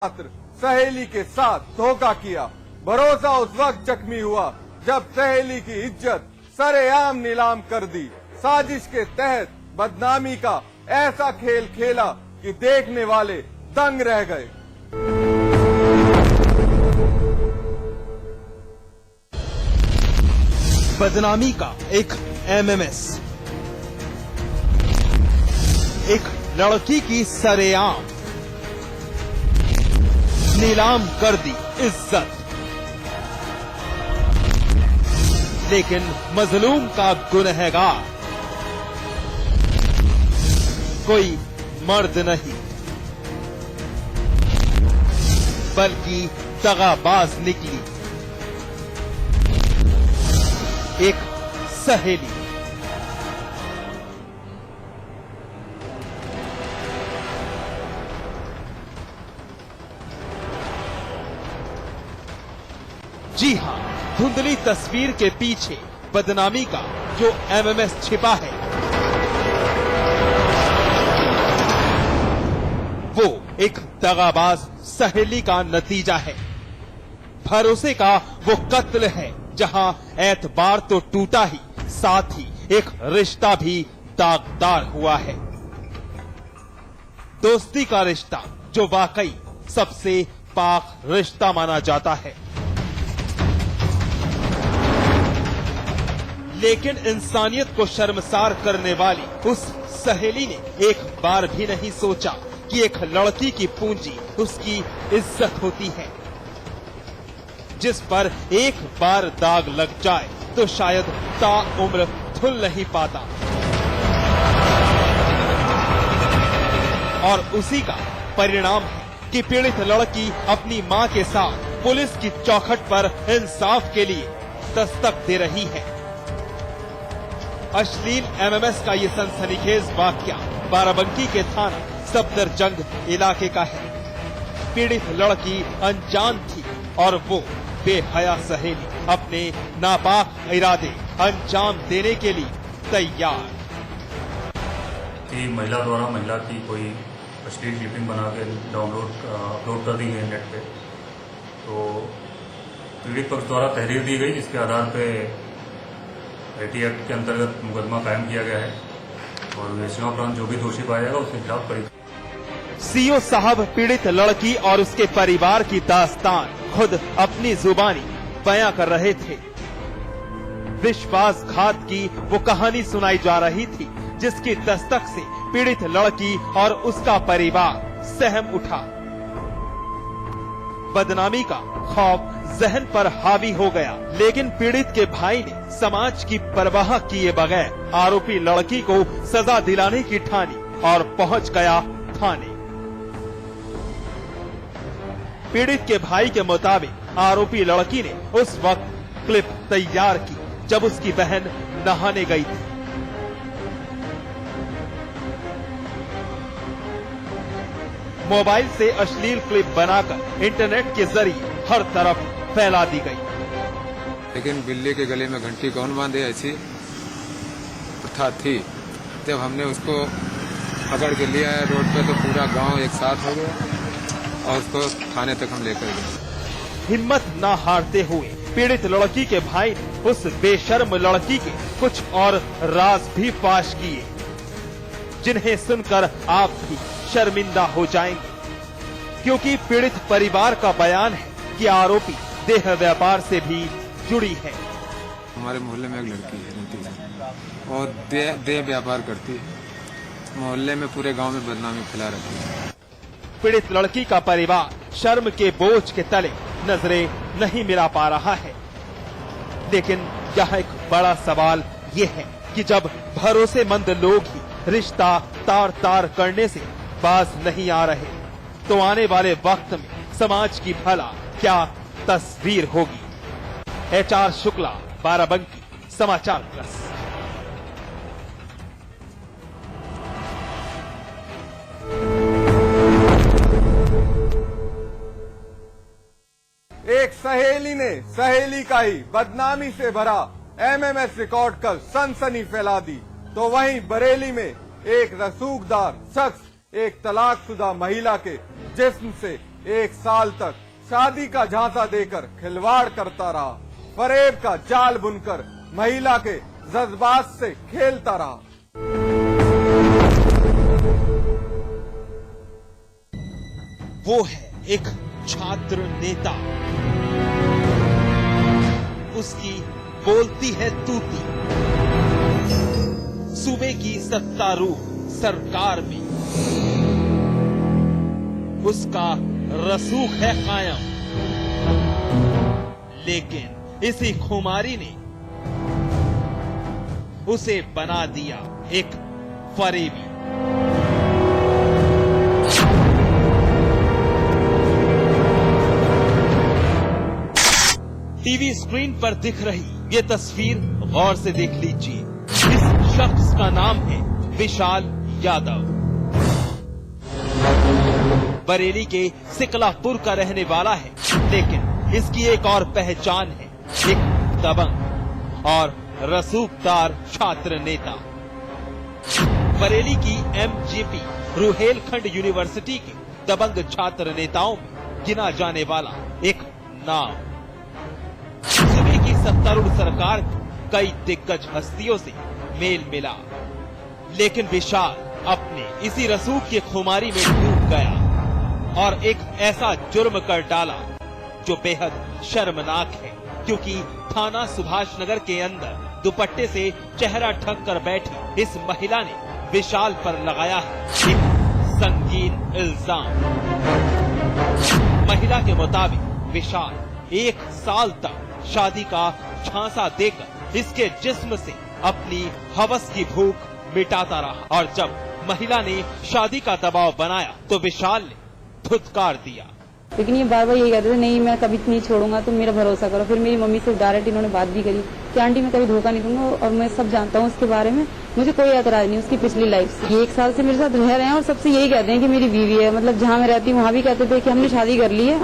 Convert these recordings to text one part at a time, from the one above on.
मात्र सहेली के साथ धोखा किया। भरोसा उस वक्त जख्मी हुआ जब सहेली की इज्जत सरेआम नीलाम कर दी। साजिश के तहत बदनामी का ऐसा खेल खेला कि देखने वाले दंग रह गए। बदनामी का एक एमएमएस, एक लड़की की सरेआम नीलाम कर दी इज्जत। लेकिन मजलूम का गुनहगार कोई मर्द नहीं बल्कि दगाबाज निकली एक सहेली। जी हां, धुंधली तस्वीर के पीछे बदनामी का जो एमएमएस छिपा है वो एक दगाबाज सहेली का नतीजा है। भरोसे का वो कत्ल है जहां एतबार तो टूटा ही, साथ ही एक रिश्ता भी दागदार हुआ है। दोस्ती का रिश्ता जो वाकई सबसे पाक रिश्ता माना जाता है। लेकिन इंसानियत को शर्मसार करने वाली उस सहेली ने एक बार भी नहीं सोचा कि एक लड़की की पूंजी उसकी इज्जत होती है, जिस पर एक बार दाग लग जाए तो शायद ताउम्र धुल नहीं पाता। और उसी का परिणाम है कि पीड़ित लड़की अपनी मां के साथ पुलिस की चौखट पर इंसाफ के लिए दस्तक दे रही है। अश्लील एमएमएस का ये सनसनीखेज वाकया बाराबंकी के थाना सफदरजंग इलाके का है। पीड़ित लड़की अनजान थी और वो बेहया सहेली अपने नापाक इरादे अंजाम देने के लिए तैयार। कि महिला द्वारा महिला की कोई अश्लील क्लिपिंग बना के अपलोड कर दी गई नेट पे, तो पीड़ित पक्ष द्वारा तहरीर दी गई, जिसके आधार पे एटी एक्ट के अंतर्गत मुकदमा कायम किया गया है और विवेचनापरांत जो भी दोषी पाया जाएगा उसके खिलाफ कड़ी। सीओ साहब पीड़ित लड़की और उसके परिवार की दास्तान खुद अपनी जुबानी बयां कर रहे थे। विश्वासघात की वो कहानी सुनाई जा रही थी जिसकी दस्तक से पीड़ित लड़की और उसका परिवार सहम उठा। बदनामी का खौफ जहन पर हावी हो गया, लेकिन पीड़ित के भाई ने समाज की परवाह किए बगैर आरोपी लड़की को सजा दिलाने की ठानी और पहुंच गया थाने। पीड़ित के भाई के मुताबिक आरोपी लड़की ने उस वक्त क्लिप तैयार की जब उसकी बहन नहाने गई थी। मोबाइल से अश्लील क्लिप बनाकर इंटरनेट के जरिए हर तरफ फैला दी गई। लेकिन बिल्ली के गले में घंटी कौन बांधे, ऐसी प्रथा थी। जब हमने उसको पकड़ के लिया है रोड पे तो पूरा गांव एक साथ हो गया और उसको थाने तक हम लेकर गए। हिम्मत न हारते हुए पीड़ित लड़की के भाई ने उस बेशर्म लड़की के कुछ और राज भी फाश किए, जिन्हें सुनकर आप भी शर्मिंदा हो जाएंगे, क्योंकि पीड़ित परिवार का बयान है कि आरोपी देह व्यापार से भी जुड़ी है। हमारे मोहल्ले में एक लड़की है और देह व्यापार करती है, मोहल्ले में पूरे गांव में बदनामी फैला रही है। पीड़ित लड़की का परिवार शर्म के बोझ के तले नजरें नहीं मिला पा रहा है। लेकिन यहाँ एक बड़ा सवाल ये है कि जब भरोसेमंद लोग ही रिश्ता तार तार करने से बाज नहीं आ रहे, तो आने वाले वक्त में समाज की भला क्या तस्वीर होगी। HR शुक्ला, बाराबंकी, समाचार प्लस। एक सहेली ने सहेली का ही बदनामी से भरा एमएमएस रिकॉर्ड कर सनसनी फैला दी, तो वहीं बरेली में एक रसूखदार शख्स एक तलाकशुदा महिला के जिस्म से 1 साल तक शादी का झांसा देकर खिलवाड़ करता रहा, फरेब का जाल बुनकर महिला के जज्बात से खेलता रहा। वो है एक छात्र नेता, उसकी बोलती है तूती, सूबे की सत्तारूढ़ सरकार में उसका रसूख है कायम, लेकिन इसी खुमारी ने उसे बना दिया एक फरेबी। टीवी स्क्रीन पर दिख रही ये तस्वीर गौर से देख लीजिए। इस शख्स का नाम है विशाल यादव। बरेली के सिकलापुर का रहने वाला है, लेकिन इसकी एक और पहचान है, एक दबंग और रसूखदार छात्र नेता। बरेली की एमजीपी रुहेलखंड यूनिवर्सिटी के दबंग छात्र नेताओं में गिना जाने वाला एक नाम। सूबे की सत्तारूढ़ सरकार कई दिग्गज हस्तियों से मेल मिला, लेकिन विशाल अपने इसी रसूख की खुमारी में डूब गया और एक ऐसा जुर्म कर डाला जो बेहद शर्मनाक है, क्योंकि थाना सुभाष नगर के अंदर दुपट्टे से चेहरा ढक कर बैठी इस महिला ने विशाल पर लगाया है एक संगीन इल्जाम। महिला के मुताबिक विशाल 1 साल तक शादी का झांसा देकर इसके जिस्म से अपनी हवस की भूख मिटाता रहा, और जब महिला ने शादी का दबाव बनाया तो विशाल ने धुतकार दिया। लेकिन ये बार बार यही कहते थे, नहीं मैं कभी नहीं छोड़ूंगा, तुम मेरा भरोसा करो। फिर मेरी मम्मी से डायरेक्ट इन्होंने बात भी करी कि आंटी मैं कभी धोखा नहीं दूंगा, और मैं सब जानता हूँ उसके बारे में, मुझे कोई एतराज नहीं उसकी पिछली लाइफ से। ये 1 साल से मेरे साथ रह रहे हैं और सबसे यही कहते हैं कि मेरी बीवी है। मतलब जहाँ मैं रहती हूँ वहाँ भी कहते थे कि हमने शादी कर ली है।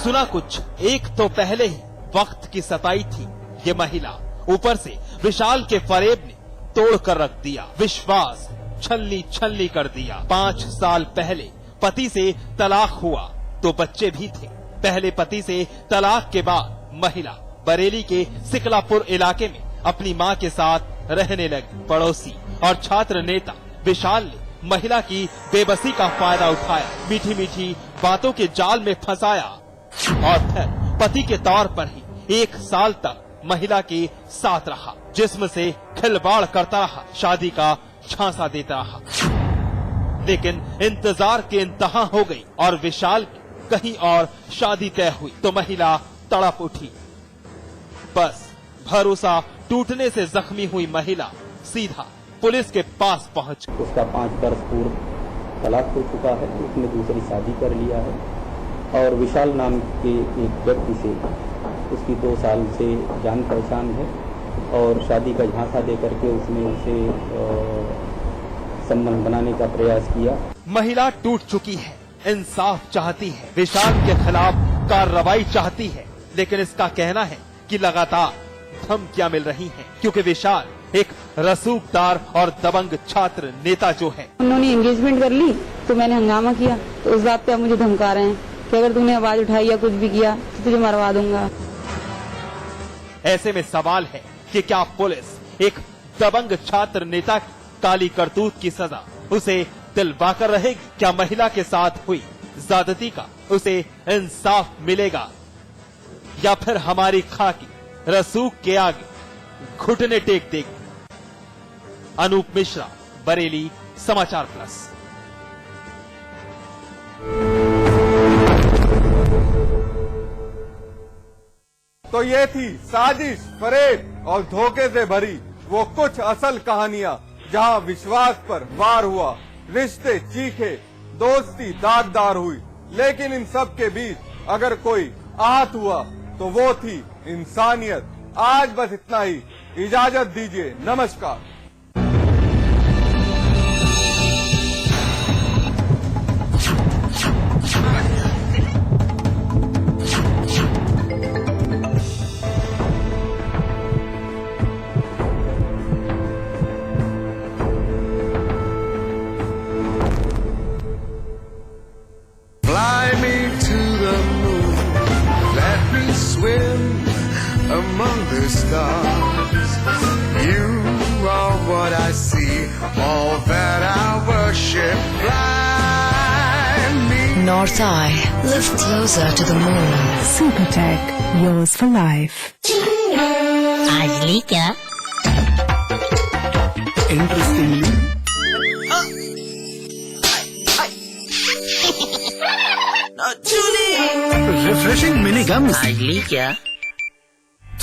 सुना कुछ एक तो पहले ही वक्त की सताई थी ये महिला, ऊपर से विशाल के फरेब ने तोड़ कर रख दिया, विश्वास छलनी छलनी कर दिया। 5 साल पहले पति से तलाक हुआ तो बच्चे भी थे। पहले पति से तलाक के बाद महिला बरेली के सिकलापुर इलाके में अपनी मां के साथ रहने लगी। पड़ोसी और छात्र नेता विशाल ने महिला की बेबसी का फायदा उठाया, मीठी मीठी बातों के जाल में फंसाया और फिर पति के तौर पर ही 1 साल तक महिला के साथ रहा, जिस्म से खिलवाड़ करता रहा, शादी का झांसा देता रहा। लेकिन इंतजार के इंतहा हो गई और विशाल की कहीं और शादी तय हुई तो महिला तड़प उठी। बस भरोसा टूटने से जख्मी हुई महिला सीधा पुलिस के पास पहुंच। उसका 5 वर्ष पूर्व तलाक हो चुका है, उसने दूसरी शादी कर लिया है और विशाल नाम के एक व्यक्ति से उसकी 2 साल से जान पहचान है और शादी का झांसा देकर के उसने उसे संबंध बनाने का प्रयास किया। महिला टूट चुकी है, इंसाफ चाहती है, विशाल के खिलाफ कार्रवाई चाहती है, लेकिन इसका कहना है कि लगातार धमकियां मिल रही हैं, क्योंकि विशाल एक रसूखदार और दबंग छात्र नेता जो है। उन्होंने एंगेजमेंट कर ली तो मैंने हंगामा किया, तो उस बात पे अब मुझे धमका रहे हैं कि अगर तूने आवाज उठाई या कुछ भी किया तो तुझे मरवा दूंगा। ऐसे में सवाल है कि क्या पुलिस एक दबंग छात्र नेता की काली करतूत की सजा उसे दिलवाकर रहेगी? क्या महिला के साथ हुई ज्यादती का उसे इंसाफ मिलेगा, या फिर हमारी खाकी रसूख के आगे घुटने टेक देगी? अनूप मिश्रा, बरेली, समाचार प्लस। तो ये थी साजिश, फरेब और धोखे से भरी वो कुछ असल कहानियां, जहां विश्वास पर वार हुआ, रिश्ते चीखे, दोस्ती दागदार हुई, लेकिन इन सब के बीच अगर कोई आहत हुआ तो वो थी इंसानियत। आज बस इतना ही, इजाजत दीजिए, नमस्कार। among the stars. You are what I see, all that I worship. Fly me. North Eye. Live closer to the moon. Supertech, yours for life. आज ली क्या? Interestingly, refreshing mini gums. आज ली क्या?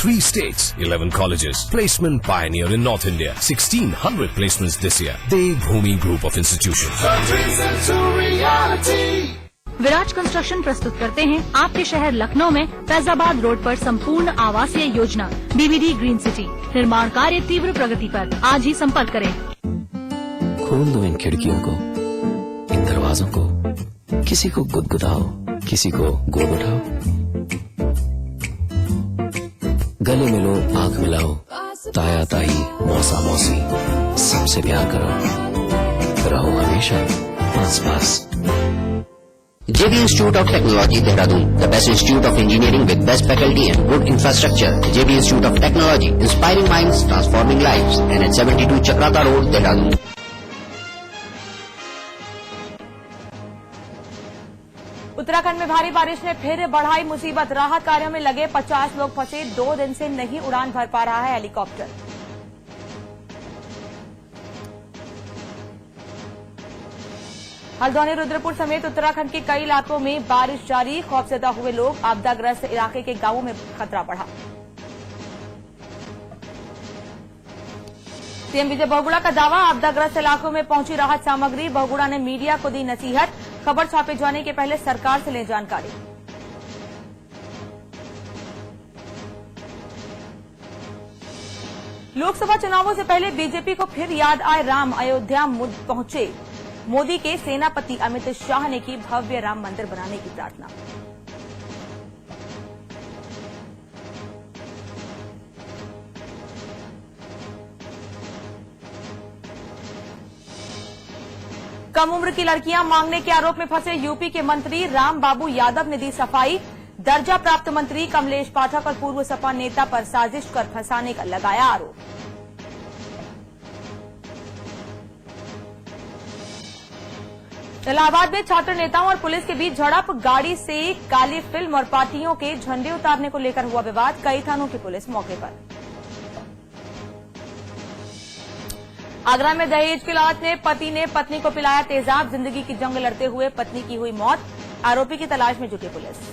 3 states, 11 colleges. Placement pioneer in North India. 1,600 placements this year. Devbhoomi Group of Institutions. Viraj construction प्रस्तुत करते हैं आपके शहर लखनऊ में फैजाबाद रोड पर संपूर्ण आवासीय योजना बीबीडी ग्रीन सिटी। निर्माण कार्य तीव्र प्रगति पर। आज ही संपर्क करें। खोल दो इन खिड़कियों को, इन दरवाजों को, किसी को गुदगुदाओ, किसी को गोद उठाओ, गले मिलो, आंख मिलाओ, ताया ताई, मौसा मौसी, सबसे प्यार करो, रहो हमेशा पास पास। JB Institute of Technology, Dehradun, the best institute of engineering with best faculty and good infrastructure. JB Institute of Technology, inspiring minds, transforming lives. NH72 Chakrata Road, Dehradun. Uttarakhand में भारी बारिश ने फिर बढ़ाई मुसीबत। राहत कार्यों में लगे 50 लोग फंसे। 2 दिन से नहीं उड़ान भर पा रहा है हेलीकॉप्टर। हल्द्वानी, रुद्रपुर समेत उत्तराखंड के कई इलाकों में बारिश जारी। खौफजदा हुए लोग। आपदाग्रस्त इलाके के गांवों में खतरा बढ़ा। सीएम विजय बहुगुणा का दावा, आपदाग्रस्त इलाकों में पहुंची राहत सामग्री। बहुगुणा ने मीडिया को दी नसीहत, खबर छापे जाने के पहले सरकार से लें जानकारी। लोकसभा चुनावों से पहले बीजेपी को फिर याद आए राम। अयोध्या पहुंचे मोदी के सेनापति अमित शाह ने की भव्य राम मंदिर बनाने की प्रार्थना। कम उम्र की लड़कियां मांगने के आरोप में फंसे यूपी के मंत्री राम बाबू यादव ने दी सफाई। दर्जा प्राप्त मंत्री कमलेश पाठक और पूर्व सपा नेता पर साजिश कर फंसाने का लगाया आरोप। इलाहाबाद में छात्र नेताओं और पुलिस के बीच झड़प। गाड़ी से काली फिल्म और पार्टियों के झंडे उतारने को लेकर हुआ विवाद। कई थानों की पुलिस मौके पर। आगरा में दहेज की लालच में पति ने पत्नी को पिलाया तेजाब। जिंदगी की जंग लड़ते हुए पत्नी की हुई मौत। आरोपी की तलाश में जुटी पुलिस।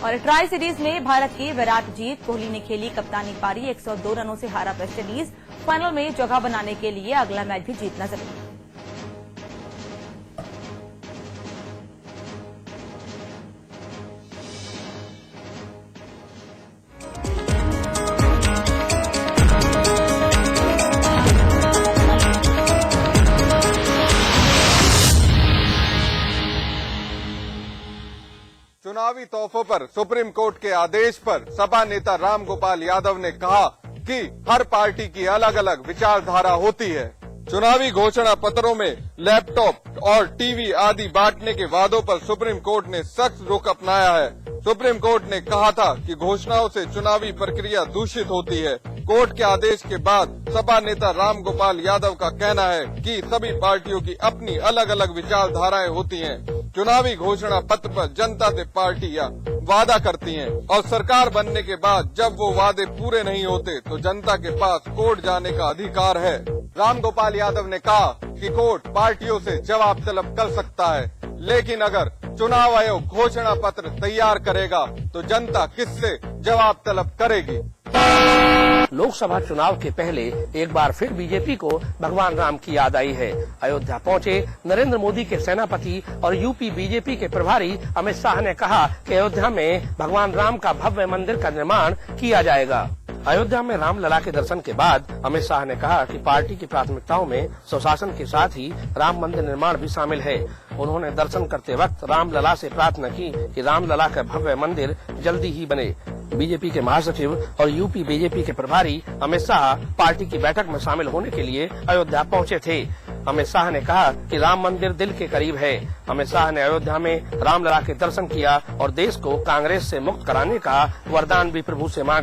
और ट्राई सीरीज में भारत की विराट जीत। कोहली ने खेली कप्तानी पारी। 102 रनों से हारा वेस्ट इंडीज। फाइनल में जगह बनाने के लिए अगला मैच भी जीतना जरूरी। चुनावी तोहफों पर सुप्रीम कोर्ट के आदेश पर सपा नेता राम गोपाल यादव ने कहा कि हर पार्टी की अलग अलग विचारधारा होती है। चुनावी घोषणा पत्रों में लैपटॉप और टीवी आदि बांटने के वादों पर सुप्रीम कोर्ट ने सख्त रुख अपनाया है। सुप्रीम कोर्ट ने कहा था कि घोषणाओं से चुनावी प्रक्रिया दूषित होती है। कोर्ट के आदेश के बाद सपा नेता राम गोपाल यादव का कहना है कि सभी पार्टियों की अपनी अलग अलग विचारधाराएं होती हैं। चुनावी घोषणा पत्र पर जनता से पार्टियां वादा करती हैं और सरकार बनने के बाद जब वो वादे पूरे नहीं होते तो जनता के पास कोर्ट जाने का अधिकार है। राम गोपाल यादव ने कहा कि कोर्ट पार्टियों से जवाब तलब कर सकता है, लेकिन अगर चुनाव आयोग घोषणा पत्र तैयार करेगा तो जनता किससे जवाब तलब करेगी। लोकसभा चुनाव के पहले एक बार फिर बीजेपी को भगवान राम की याद आई है। अयोध्या पहुंचे नरेंद्र मोदी के सेनापति और यूपी बीजेपी के प्रभारी अमित शाह ने कहा कि अयोध्या में भगवान राम का भव्य मंदिर का निर्माण किया जाएगा। अयोध्या में रामलला के दर्शन के बाद अमित शाह ने कहा कि पार्टी की प्राथमिकताओं में स्वशासन के साथ ही राम मंदिर निर्माण भी शामिल है। उन्होंने दर्शन करते वक्त रामलला से प्रार्थना की कि रामलला का भव्य मंदिर जल्दी ही बने। बीजेपी के महासचिव और यूपी बीजेपी के प्रभारी अमित शाह पार्टी की बैठक में शामिल होने के लिए अयोध्या पहुंचे थे। अमित शाह ने कहा कि राम मंदिर दिल के करीब है। अमित शाह ने अयोध्या में रामलला के दर्शन किया और देश को कांग्रेस से मुक्त कराने का वरदान भी प्रभु से मांगा।